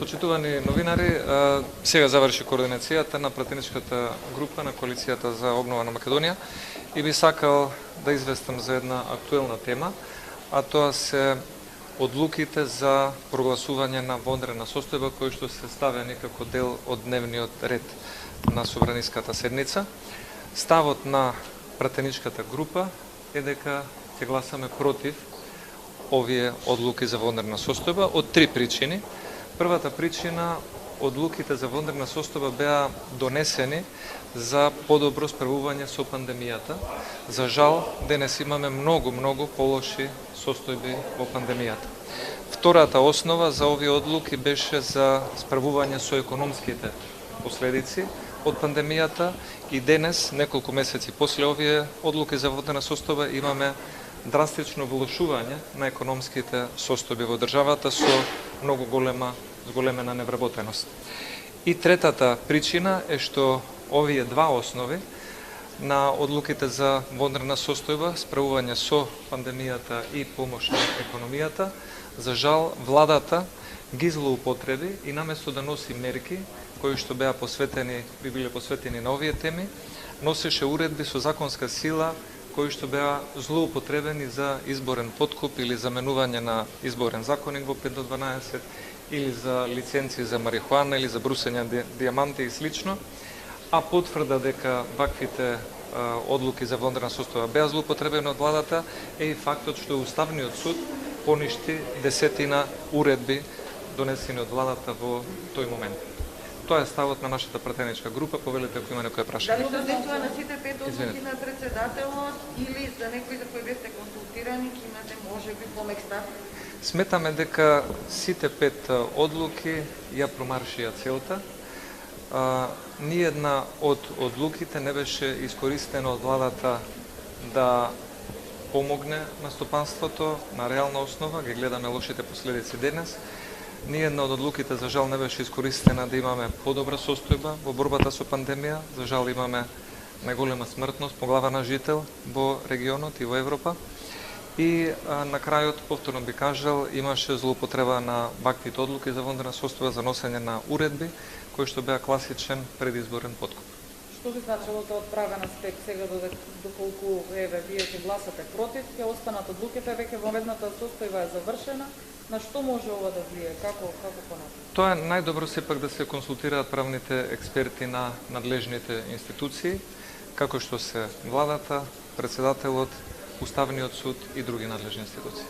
Почитувани новинари, сега заврши координацијата на пратеничката група на Коалицијата за обнова на Македонија и би сакал да известам за една актуелна тема, а тоа се одлуките за прогласување на вонредна состојба кои што се ставени како дел од дневниот ред на собраниската седница. Ставот на пратеничката група е дека ќе гласаме против овие одлуки за вонредна состојба од три причини. Првата причина, одлуките за вонредна состојба беа донесени за подобро справување со пандемијата. За жал, денес имаме многу полоши состојби во пандемијата. Втората основа за овие одлуки беше за справување со економските последици од пандемијата и денес, неколку месеци после овие одлуки за вонредна состојба, имаме драстично влошување на економските состојби во државата со многу зголемена невработеност. И третата причина е што овие два основи на одлуките за вонредна состојба, справување со пандемијата и помош на економијата, за жал владата ги злоупотреби и наместо да носи мерки кои што би биле посветени на овие теми, носеше уредби со законска сила кои што беа злоупотребени за изборен подкуп или заменување на изборен законник во 5 до 12 или за лиценци за марихуана или за брусење дијаманти и слично, а потврда дека ваквите одлуки за вонредна состојба беа злоупотребени од владата е и фактот што Уставниот суд поништи десетина уредби донесени од владата во тој момент. Тоа е ставот на нашата пратеничка група. Повелете ако има некоја прашање. Дали се однесува на сите пет одлуки на председателот или за некои за кои бевте консултирани, ќе имате можеби помек став? Сметаме дека сите пет одлуки ја промаршија целта. Ниедна од одлуките не беше искористена од владата да помогне на стопанството на реална основа. Ги гледаме лошите последици денес. Ниедна од одлуките, за жал, не беше искористена да имаме подобра состојба во борбата со пандемија. За жал, имаме најголема смртност по глава на жител во регионот и во Европа. И на крајот, повторно би кажал, имаше злоупотреба на ваквите одлуки за вонредна состојба за носење на уредби, кои што беа класичен предизборен подкуп. Што би значило тоа од правен аспект сега доколку вие ќе гласате против, ќе останат одлуките, веќе вонредната состојба е завршена? На што може ова да влие? Како понатаму? Тоа е најдобро сепак да се консултираат правните експерти на надлежните институции, како што се владата, председателот, Уставниот суд и други надлежни институции.